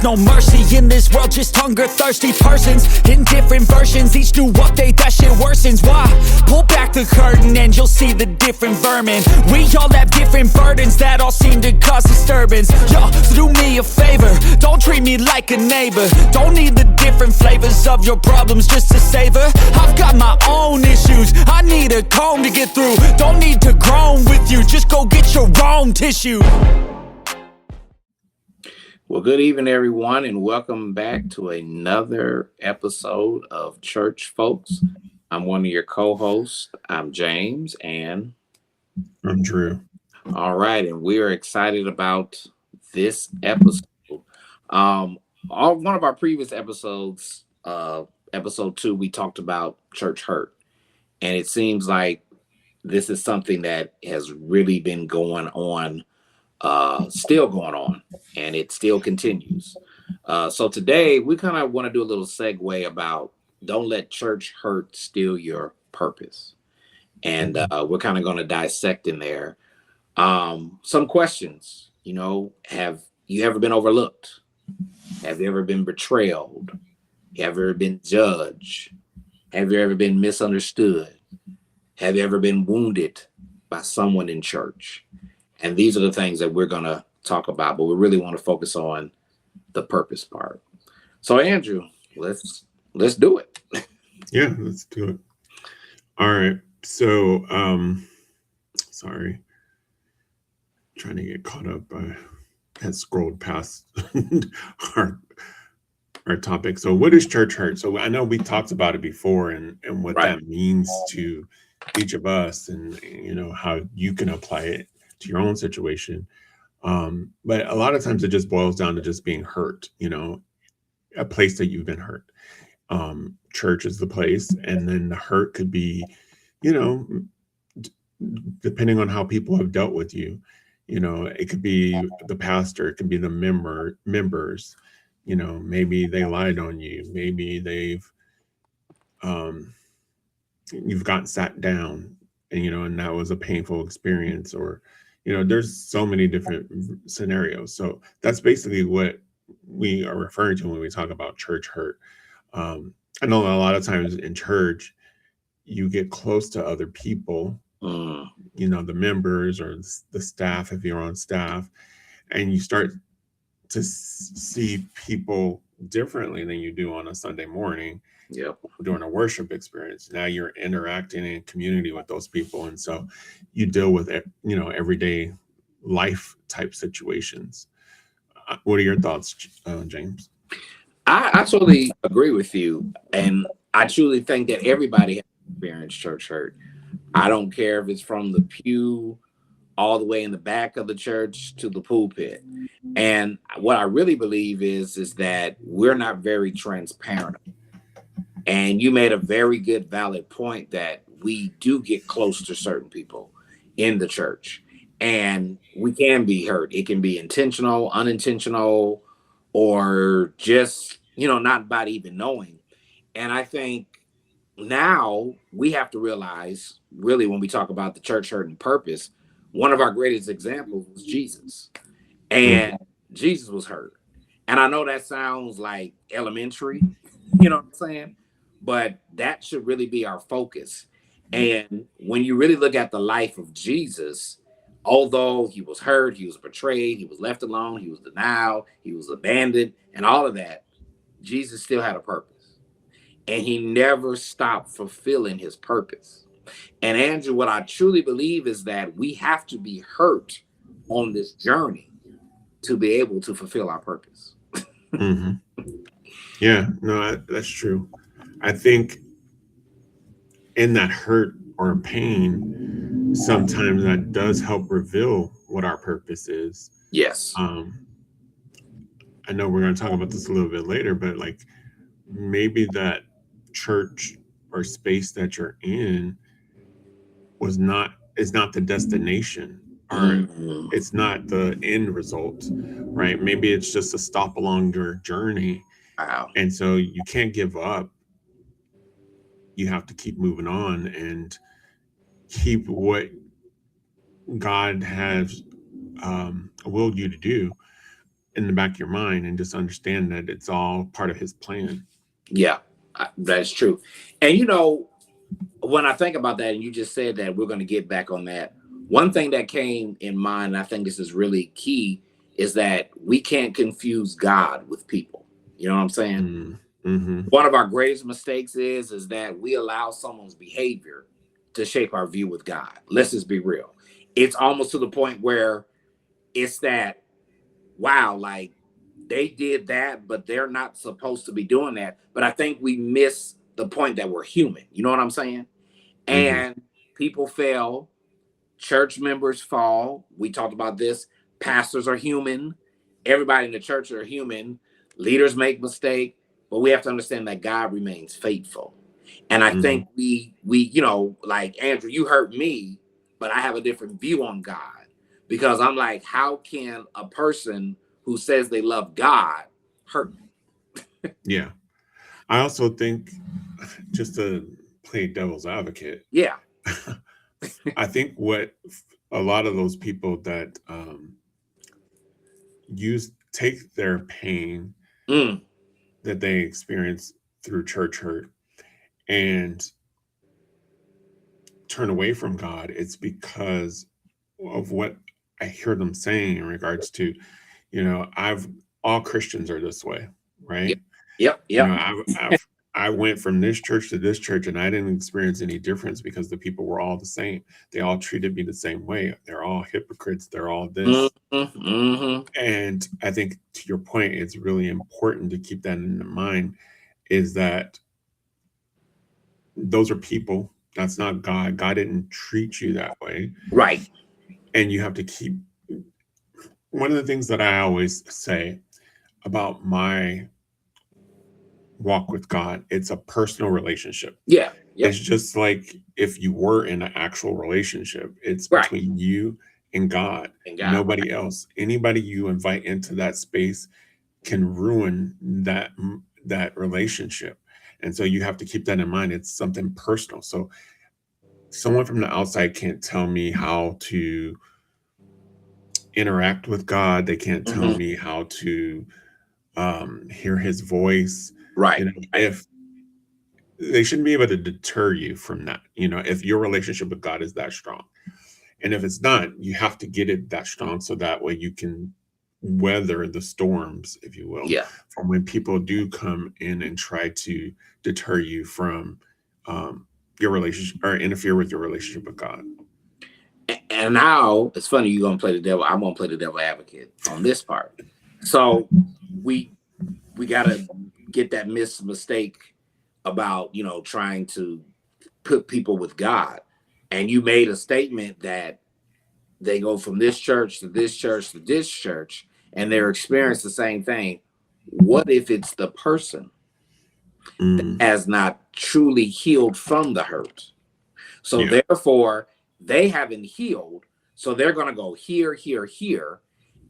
There's no mercy in this world, just hunger-thirsty persons in different versions, each new update, that shit worsens. Why? Pull back the curtain and you'll see the different vermin. We all have different burdens that all seem to cause disturbance. Yo, so do me a favor, don't treat me like a neighbor. Don't need the different flavors of your problems just to savor. I've got my own issues, I need a comb to get through. Don't need to groan with you, just go get your own tissue. Well, good evening, everyone, and welcome back to another episode of Church Folks. I'm one of your co-hosts. I'm James, and I'm Drew. All right, and we are excited about this episode. One of our previous episodes, episode 2, we talked about church hurt, and it seems like this is something that has really been going on. Still going on, and it still continues. So today we kind of want to do a little segue about don't let church hurt steal your purpose. And we're kind of going to dissect in there some questions. You know, have you ever been overlooked? Have you ever been betrayed? Have you ever been judged? Have you ever been misunderstood? Have you ever been wounded by someone in church? And these are the things that we're going to talk about, but we really want to focus on the purpose part. So, Andrew, let's do it. Yeah, let's do it. All right. So, sorry. Trying to get caught up. I had scrolled past our topic. So, what is church hurt? So, I know we talked about it before and what that means to each of us, and you know how you can apply it to your own situation. But a lot of times it just boils down to just being hurt, you know, a place that you've been hurt. Church is the place. And then the hurt could be, you know, depending on how people have dealt with you, you know, it could be the pastor, it could be the members, you know, maybe they lied on you. Maybe you've gotten sat down and, you know, and that was a painful experience, or, you know, there's so many different scenarios. So that's basically what we are referring to when we talk about church hurt. I know a lot of times in church, you get close to other people, you know, the members or the staff, if you're on staff, and you start to see people differently than you do on a Sunday morning. Yep. During a worship experience. Now you're interacting in community with those people. And so you deal with, you know, everyday life type situations. What are your thoughts, James? I totally agree with you. And I truly think that everybody has experienced church hurt. I don't care if it's from the pew all the way in the back of the church to the pulpit. And what I really believe is that we're not very transparent. And you made a very good, valid point that we do get close to certain people in the church, and we can be hurt. It can be intentional, unintentional, or just, you know, not by even knowing. And I think now we have to realize, really, when we talk about the church hurt and purpose, one of our greatest examples was Jesus. And Jesus was hurt. And I know that sounds like elementary, you know what I'm saying? But that should really be our focus. And when you really look at the life of Jesus, although he was hurt, he was betrayed, he was left alone, he was denied, he was abandoned, and all of that, Jesus still had a purpose. And he never stopped fulfilling his purpose. And Andrew, what I truly believe is that we have to be hurt on this journey to be able to fulfill our purpose. Mm-hmm. Yeah, no, that's true. I think in that hurt or pain, sometimes that does help reveal what our purpose is. Yes. I know we're going to talk about this a little bit later, but like maybe that church or space that you're in is not the destination, or it's not the end result, right? Maybe it's just a stop along your journey. Wow. And so you can't give up. You have to keep moving on and keep what God has willed you to do. in the back of your mind and just understand that it's all part of his plan. Yeah, that's true. And when I think about that, and you just said that we're going to get back on that, one thing that came in mind, and I think this is really key, is that we can't confuse God with people. You know what I'm saying? Mm-hmm. One of our greatest mistakes is that we allow someone's behavior to shape our view with God. Let's just be real. It's almost to the point where it's that, wow, like they did that, but they're not supposed to be doing that. But I think we miss the point that we're human. You know what I'm saying? And people fail. Church members fall. We talked about this. Pastors are human. Everybody in the church are human. Leaders make mistakes, but we have to understand that God remains faithful. And I think we, like Andrew, you hurt me, but I have a different view on God, because I'm like, how can a person who says they love God hurt me? Yeah. I also think, just to play devil's advocate, Yeah. I think what a lot of those people that take their pain that they experience through church hurt and turn away from God, it's because of what I hear them saying in regards to, all Christians are this way, right? Yep. I went from this church to this church, and I didn't experience any difference because the people were all the same. They all treated me the same way. They're all hypocrites. They're all this. And I think, to your point, it's really important to keep that in mind, is that those are people. That's not God. God didn't treat you that way. Right. And you have to keep, one of the things that I always say about my walk with God, it's a personal relationship. Yeah. It's just like if you were in an actual relationship, it's between you and God, nobody else. Anybody you invite into that space can ruin that relationship. And so you have to keep that in mind. It's something personal. So someone from the outside can't tell me how to interact with God. They can't tell me how to hear his voice. Right. If they shouldn't be able to deter you from that, if your relationship with God is that strong. And if it's not, you have to get it that strong so that way you can weather the storms, if you will, from when people do come in and try to deter you from your relationship or interfere with your relationship with God. And now it's funny, you're gonna play the devil. I'm gonna play the devil advocate on this part. So we gotta get that mistake about trying to put people with God. And you made a statement that they go from this church to this church to this church, and they're experiencing the same thing. What if it's the person that has not truly healed from the hurt? So therefore, they haven't healed. So they're going to go here, here, here.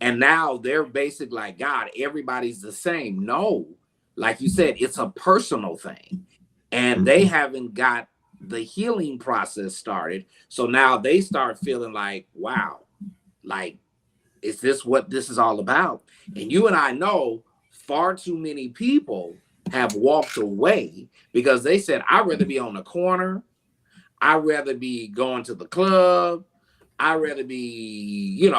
And now they're basically like, God, everybody's the same. No, like you said, it's a personal thing. And they haven't got the healing process started. So now they start feeling like, wow, like, is this what this is all about? And you and I know far too many people have walked away because they said, I'd rather be on the corner. I'd rather be going to the club. I'd rather be,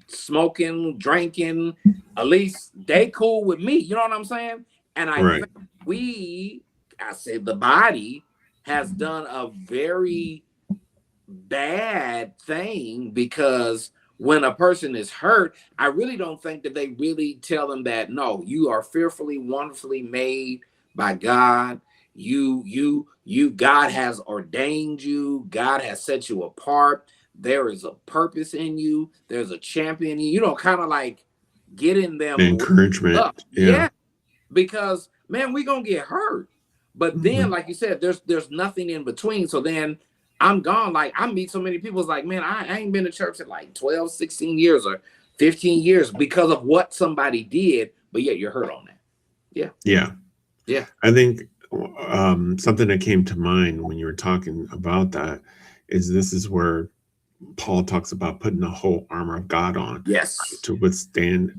smoking, drinking. At least they cool with me. You know what I'm saying? And I think the body has done a very bad thing, because when a person is hurt, I really don't think that they really tell them that, no, you are fearfully, wonderfully made by God. God has ordained you. God has set you apart. There is a purpose in you. There's a champion in you. Kind of like getting them encouragement up. Yeah. Because man, we're gonna get hurt. But then, like you said, there's nothing in between. So then I'm gone. Like, I meet so many people. It's like, man, I ain't been to church in like 12, 16 years or 15 years because of what somebody did. But yet you're hurt on that. Yeah. I think something that came to mind when you were talking about that is this is where Paul talks about putting the whole armor of God on Yes. to withstand.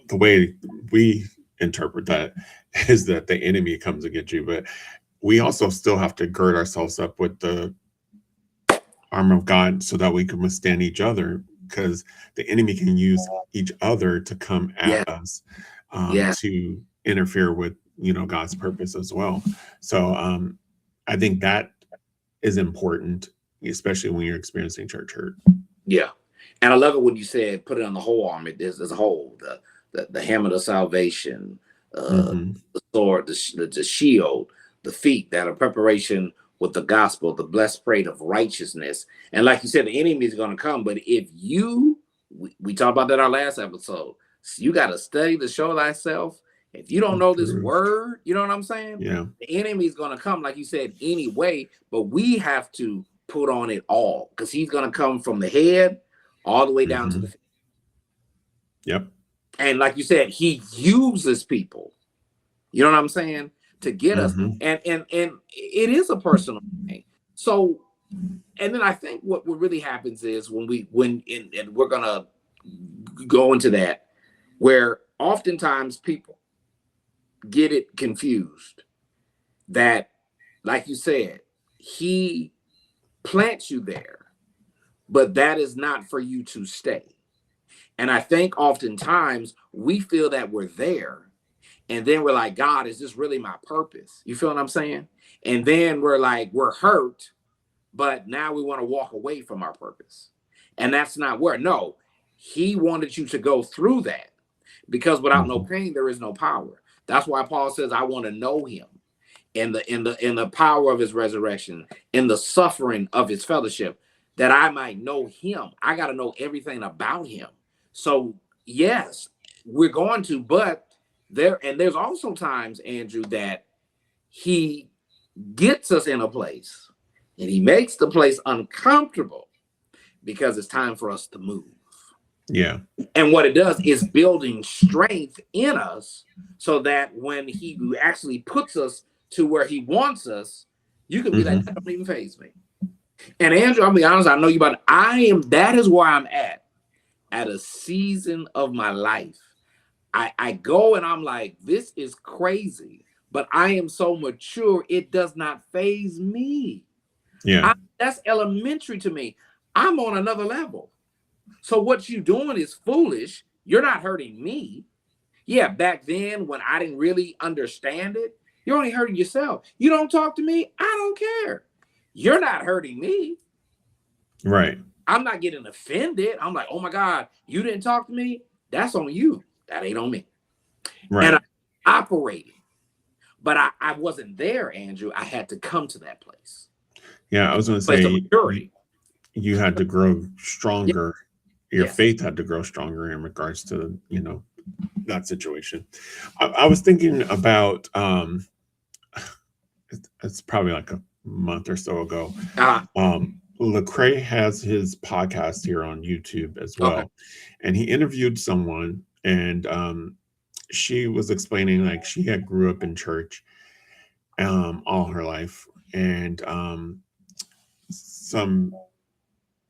The way we interpret that is that the enemy comes against you, but we also still have to gird ourselves up with the armor of God so that we can withstand each other, because the enemy can use each other to come at us, to interfere with, God's purpose as well. So I think that is important, especially when you're experiencing church hurt. Yeah. And I love it when you said put it on the whole armor. There's a whole, the helmet of salvation, the sword, the shield, the feet that are preparation with the gospel, the blessed plate of righteousness. And like you said, the enemy is going to come. But if we talked about that in our last episode, so you got to study to show thyself. If you don't know this word, you know what I'm saying? Yeah. The enemy is going to come, like you said, anyway, but we have to put on it all, because he's going to come from the head all the way down to the feet. Yep. And like you said, he uses people, you know what I'm saying, to get us. And it is a personal thing. So, and then I think what really happens is when we're going to go into that, where oftentimes people get it confused that, like you said, he plants you there, but that is not for you to stay. And I think oftentimes we feel that we're there, and then we're like, God, is this really my purpose? You feel what I'm saying? And then we're like, we're hurt, but now we want to walk away from our purpose. And that's not where, no, he wanted you to go through that, because without no pain, there is no power. That's why Paul says, I want to know him in the power of his resurrection, in the suffering of his fellowship, that I might know him. I got to know everything about him. So yes, we're going to, but there's also times, Andrew, that he gets us in a place and he makes the place uncomfortable because it's time for us to move. Yeah. And what it does is building strength in us so that when he actually puts us to where he wants us, you can be like, that don't even faze me. And Andrew, I'll be honest, I know you about it. That is where I'm at a season of my life. I go and I'm like, this is crazy, but I am so mature, it does not faze me. Yeah. That's elementary to me. I'm on another level. So what you're doing is foolish. You're not hurting me. Yeah, back then when I didn't really understand it, you're only hurting yourself. You don't talk to me, I don't care. You're not hurting me. Right. I'm not getting offended. I'm like, oh my God, you didn't talk to me? That's on you. That ain't on me. Right. And I operated. But I wasn't there, Andrew. I had to come to that place. Yeah, I was going to say, you had to grow stronger. Yeah. Your faith had to grow stronger in regards to, that situation. I was thinking about, it's probably like a month or so ago. Lecrae has his podcast here on YouTube as well. Okay. And he interviewed someone, and she was explaining, like, she had grew up in church all her life. And some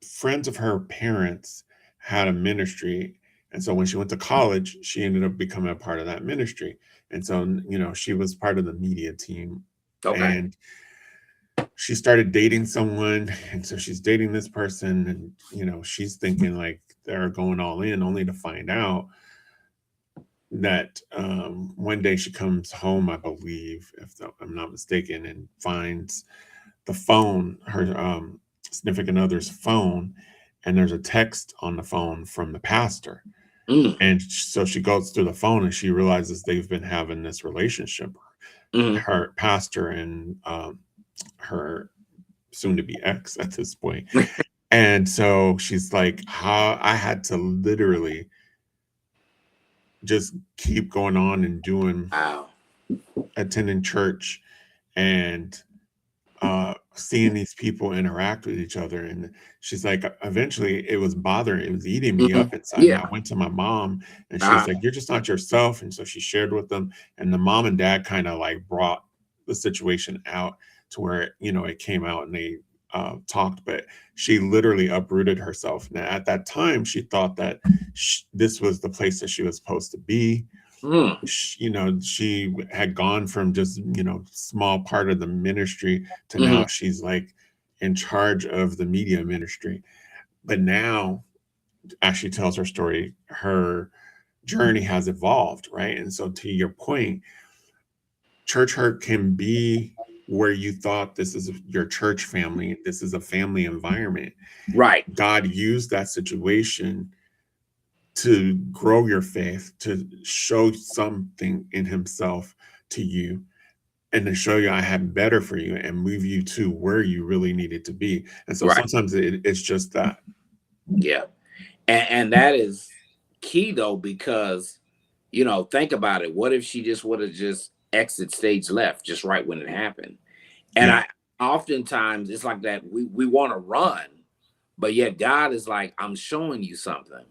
friends of her parents had a ministry. And so when she went to college, she ended up becoming a part of that ministry. And so, she was part of the media team. Okay. And she started dating someone. And so she's dating this person, and, she's thinking like they're going all in, only to find out that one day she comes home, I believe, if I'm not mistaken, and finds the phone, her significant other's phone, and there's a text on the phone from the pastor. And so she goes through the phone and she realizes they've been having this relationship, her pastor and her soon-to-be ex at this point. And so she's like, I had to literally just keep going on and doing, attending church and seeing these people interact with each other. And she's like, eventually it was eating me up inside. Yeah. I went to my mom and she's like, you're just not yourself. And so she shared with them, and the mom and dad kind of like brought the situation out to where, it came out, and they talked, but she literally uprooted herself. Now, at that time, she thought that this was the place that she was supposed to be. She had gone from just, small part of the ministry to now she's like in charge of the media ministry. But now, as she tells her story, her journey has evolved, right? And so, to your point, church hurt can be where you thought this is your church family, this is a family environment. Right. God used that situation to grow your faith, to show something in himself to you, and to show you I had better for you and move you to where you really needed to be. And so sometimes it's just that. Yeah. And that is key though, because, think about it. What if she just would have just exit stage left just right when it happened? And I oftentimes it's like that. We want to run, but yet God is like, I'm showing you something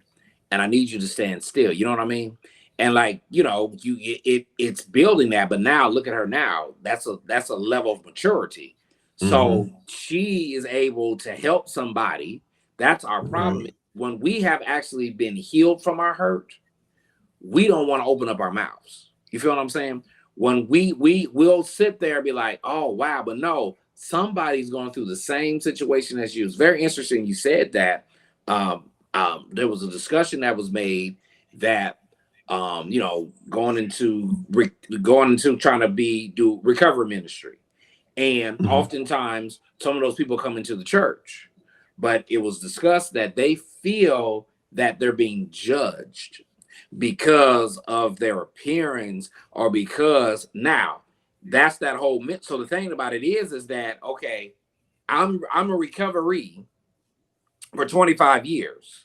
and I need you to stand still. You know what I mean? And like, it's building that, but now look at her now. That's a level of maturity. So she is able to help somebody. That's our problem. Right. When we have actually been healed from our hurt, we don't want to open up our mouths. You feel what I'm saying? When we'll sit there and be like, oh, wow, but no, somebody's going through the same situation as you. It's very interesting you said that. There was a discussion that was made that, going into trying to do recovery ministry. And oftentimes some of those people come into the church, but it was discussed that they feel that they're being judged because of their appearance, or because now that's that whole myth. So the thing about it is that, okay, I'm a recovery for 25 years.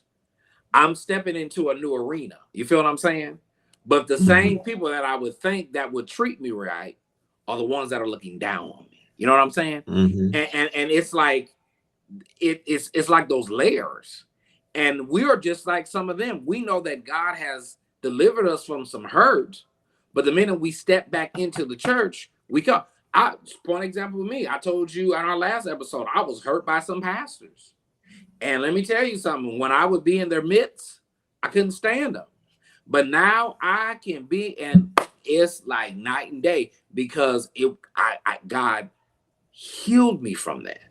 I'm stepping into a new arena. You feel what I'm saying? But the same people that I would think that would treat me right are the ones that are looking down on me. You know what I'm saying? And it's like, it's like those layers. And we are just like some of them. We know that God has delivered us from some hurt, but the minute we step back into the church, we come. One example with me, I told you on our last episode, I was hurt by some pastors. And let me tell you something, when I would be in their midst, I couldn't stand them. But now I can be, and it's like night and day, because God healed me from that.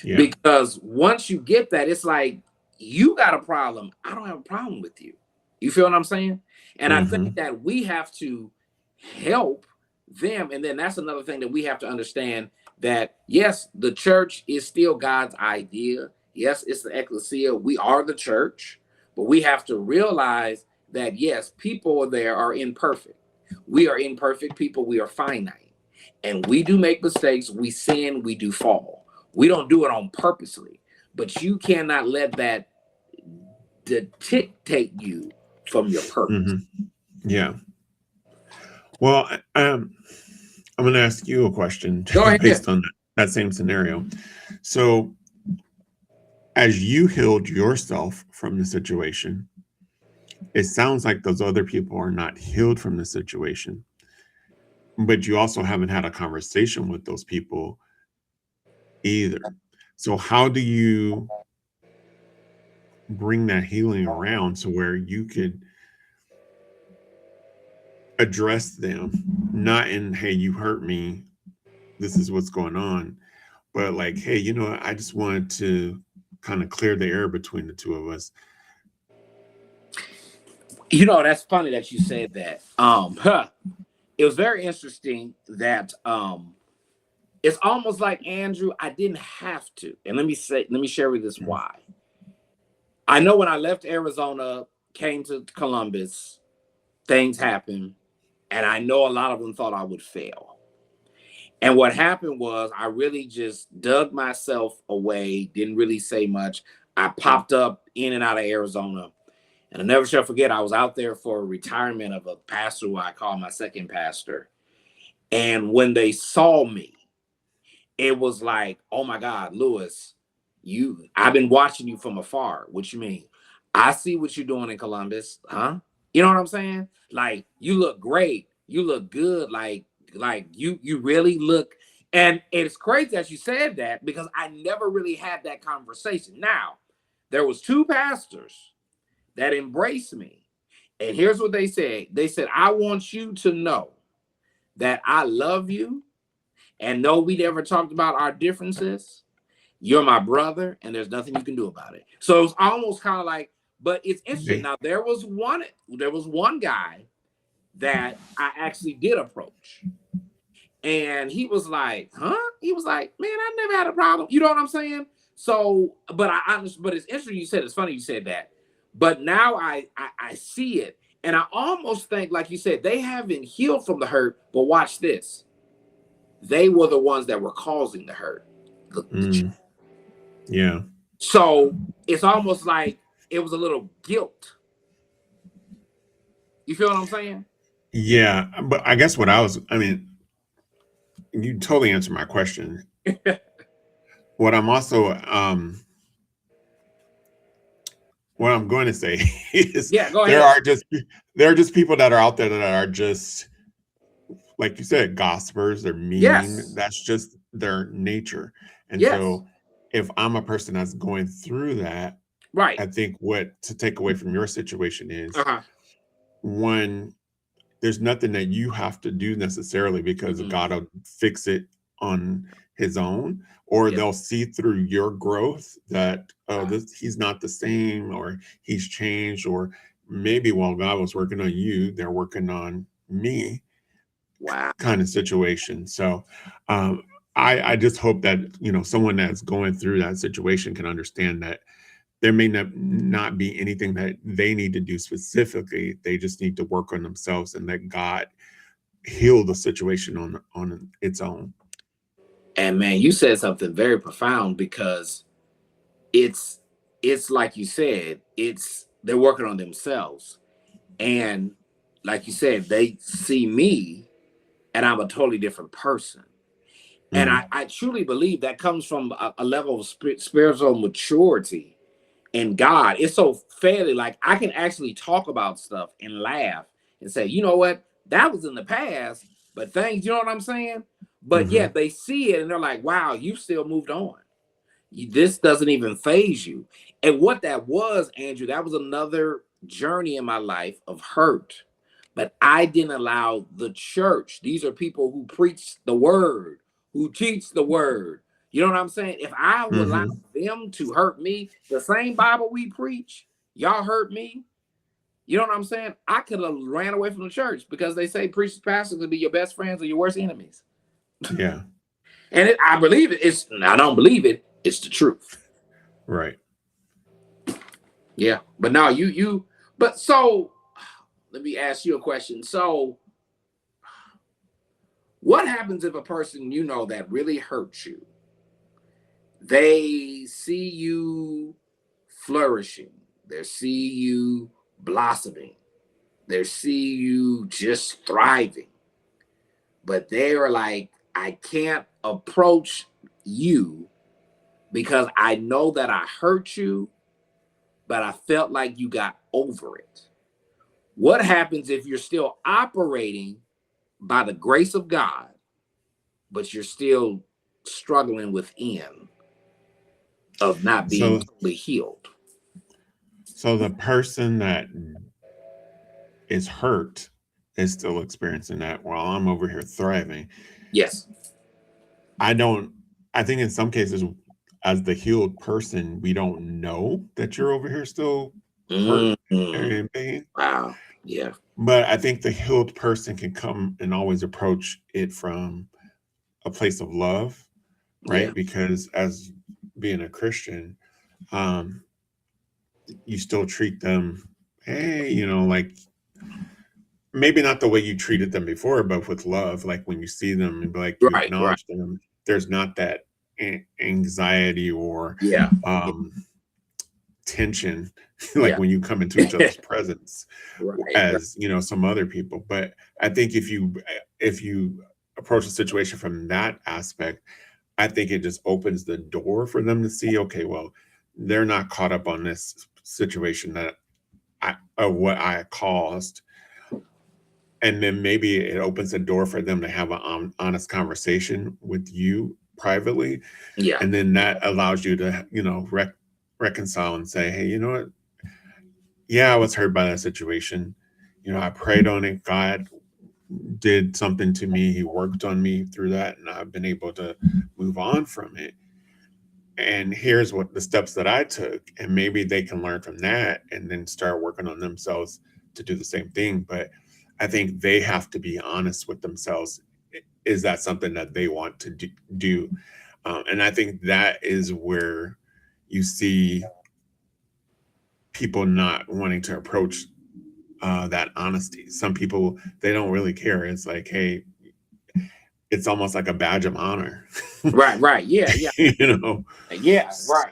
Yeah. Because once you get that, it's like, you got a problem. I don't have a problem with you. You feel what I'm saying? And I think that we have to help them. And then that's another thing that we have to understand, that yes, the church is still God's idea. Yes, it's the ecclesia. We are the church, but we have to realize that yes, people there are imperfect. We are imperfect people. We are finite, and we do make mistakes. We sin. We do fall. We don't do it on purposely, but you cannot let that dictate you from your purpose. Yeah. Well, I'm going to ask you a question based on that same scenario. So, as you healed yourself from the situation, it sounds like those other people are not healed from the situation, but you also haven't had a conversation with those people either. So how do you bring that healing around to where you could address them, not in, hey, you hurt me, this is what's going on, but like, hey, I just wanted to kind of clear the air between the two of us. That's funny that you said that. It was very interesting that it's almost like, Andrew, I didn't have to. And let me share with this why. I know when I left Arizona, came to Columbus, things happened, and I know a lot of them thought I would fail. And what happened was I really just dug myself away, didn't really say much. I popped up in and out of Arizona. And I never shall forget, I was out there for a retirement of a pastor who I call my second pastor. And when they saw me, it was like, oh my God, Lewis, I've been watching you from afar. What you mean? I see what you're doing in Columbus, huh? You know what I'm saying? Like, you look great. You look good. Like you really look. And it's crazy that you said that because I never really had that conversation. Now, there was 2 pastors that embraced me. And here's what they said. They said, I want you to know that I love you. And no, we never talked about our differences. You're my brother, and there's nothing you can do about it. So it's almost kind of like, but it's interesting. Now, there was one guy that I actually did approach. And he was like, huh? He was like, man, I never had a problem. You know what I'm saying? So, but it's interesting you said, it's funny you said that. But now I see it. And I almost think, like you said, they haven't healed from the hurt, but watch this. They were the ones that were causing the hurt. Yeah. So it's almost like it was a little guilt. You feel what I'm saying? Yeah. But I guess you totally answered my question. What I'm also, what I'm going to say is go there ahead. are just people that are out there that are just, like you said, gossipers. They're mean. Yes. That's just their nature. And Yes. so if I'm a person that's going through that, right, I think what to take away from your situation is, one, there's nothing that you have to do necessarily, because God will fix it on his own, or they'll see through your growth that, he's not the same, or he's changed, or maybe while God was working on you, they're working on me. Wow. Kind of situation. So I just hope that, someone that's going through that situation can understand that there may not be anything that they need to do specifically. They just need to work on themselves and let God heal the situation on its own. And man, you said something very profound, because it's like you said, they're working on themselves. And like you said, they see me and I'm a totally different person. And I truly believe that comes from a level of spiritual maturity in God. It's so fairly, like, I can actually talk about stuff and laugh and say, you know what, that was in the past, but things, you know what I'm saying? But yeah, they see it and they're like, wow, you still moved on. This doesn't even faze you. And what that was, Andrew, that was another journey in my life of hurt. But I didn't allow the church. These are people who preach the word, who teach the word. You know what I'm saying? If I would allow them to hurt me, the same Bible we preach, y'all hurt me. You know what I'm saying? I could have ran away from the church, because they say preachers, pastors will be your best friends or your worst enemies. Yeah. And I believe it. I don't believe it. It's the truth. Right. Yeah. But now but so let me ask you a question. So what happens if a person, that really hurts you, they see you flourishing, they see you blossoming, they see you just thriving, but they're like, I can't approach you because I know that I hurt you, but I felt like you got over it. What happens if you're still operating by the grace of God, but you're still struggling within of not being totally healed? So the person that is hurt is still experiencing that while I'm over here thriving. Yes. I think in some cases, as the healed person, we don't know that you're over here still hurt and in pain. Wow. Yeah. But I think the healed person can come and always approach it from a place of love, right? Yeah. Because as being a Christian, you still treat them, hey, like maybe not the way you treated them before, but with love. Like when you see them and be like, you acknowledge them, there's not that anxiety or tension like when you come into each other's presence as some other people. But I think if you approach a situation from that aspect, I think it just opens the door for them to see, okay, well, they're not caught up on this situation that what I caused. And then maybe it opens a door for them to have an honest conversation with you privately. Yeah. And then that allows you to, reconcile and say, hey, you know what? Yeah, I was hurt by that situation. I prayed on it. God did something to me. He worked on me through that, and I've been able to move on from it. And here's what the steps that I took. And maybe they can learn from that and then start working on themselves to do the same thing. But I think they have to be honest with themselves. Is that something that they want to do? And I think that is where you see people not wanting to approach that honesty. Some people, they don't really care. It's like, hey, it's almost like a badge of honor. Right. Yeah. Yeah.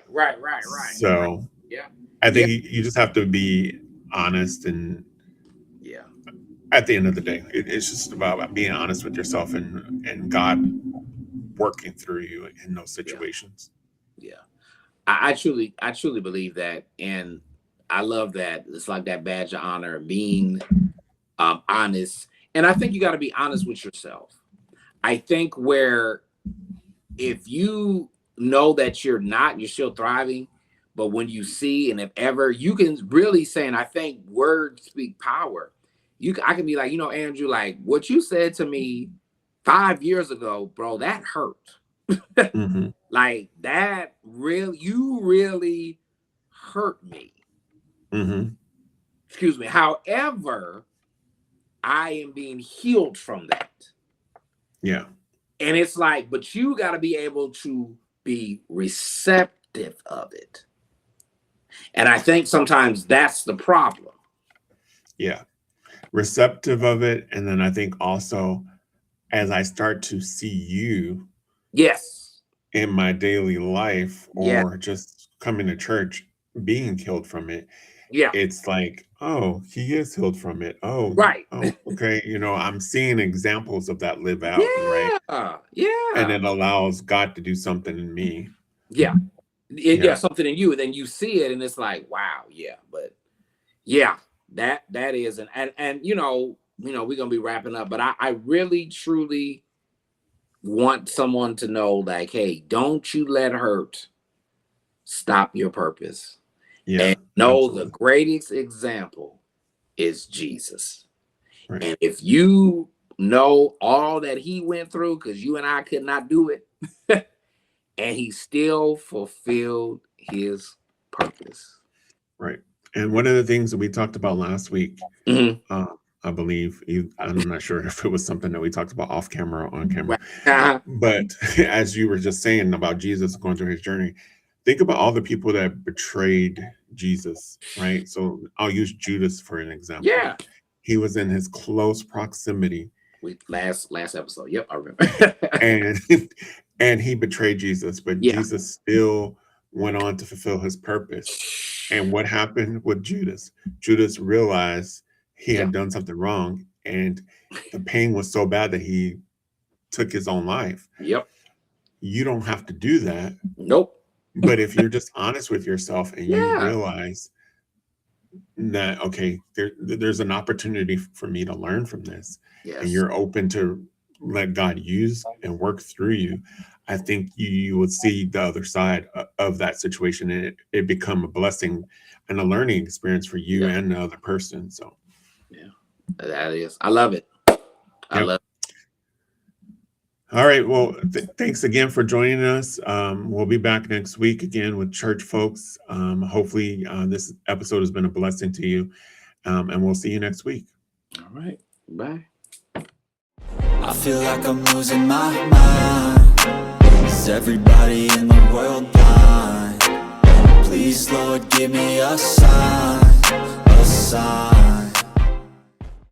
Right. So yeah, I think you just have to be honest, and yeah, at the end of the day, it's just about being honest with yourself and God working through you in those situations. Yeah. I truly believe that, and I love that. It's like that badge of honor, being honest. And I think you got to be honest with yourself. I think where if you know that you're still thriving, but when you see, and if ever, you can really say, and I think words speak power. I can be like, Andrew, like what you said to me 5 years ago, bro, that hurt. Mm-hmm. Like that you really hurt me. Mm-hmm. Excuse me. However, I am being healed from that. Yeah. And it's like, but you got to be able to be receptive of it. And I think sometimes that's the problem. Yeah. Receptive of it. And then I think also, as I start to see you in my daily life, or just coming to church, being healed from it. Yeah. It's like, oh, he is healed from it. Oh, right. Oh, okay. I'm seeing examples of that live out. Right. Yeah. And it allows God to do something in me. Yeah. Something in you. And then you see it and it's like, wow. Yeah. But yeah, that is, and we're going to be wrapping up, but I really, truly want someone to know, like, hey, don't you let hurt stop your purpose. Yeah, and know absolutely. The greatest example is Jesus. Right. And if you know all that he went through, because you and I could not do it, and he still fulfilled his purpose. Right. And one of the things that we talked about last week, I believe, I'm not sure if it was something that we talked about off camera or on camera, but as you were just saying about Jesus going through his journey, think about all the people that betrayed Jesus, right? So I'll use Judas for an example. Yeah. He was in his close proximity. Last episode. Yep, I remember. and he betrayed Jesus, but Jesus still went on to fulfill his purpose. And what happened with Judas? Judas realized he had done something wrong, and the pain was so bad that he took his own life. Yep. You don't have to do that. Nope. But if you're just honest with yourself and you realize that, okay, there's an opportunity for me to learn from this, and you're open to let God use and work through you, I think you would see the other side of that situation, and it become a blessing and a learning experience for you and the other person. So that is, I love it. I love it. All right. Well, thanks again for joining us. We'll be back next week again with church folks. Hopefully this episode has been a blessing to you, and we'll see you next week. All right. Bye. I feel like I'm losing my mind. Is everybody in the world blind? Please, Lord, give me a sign, a sign.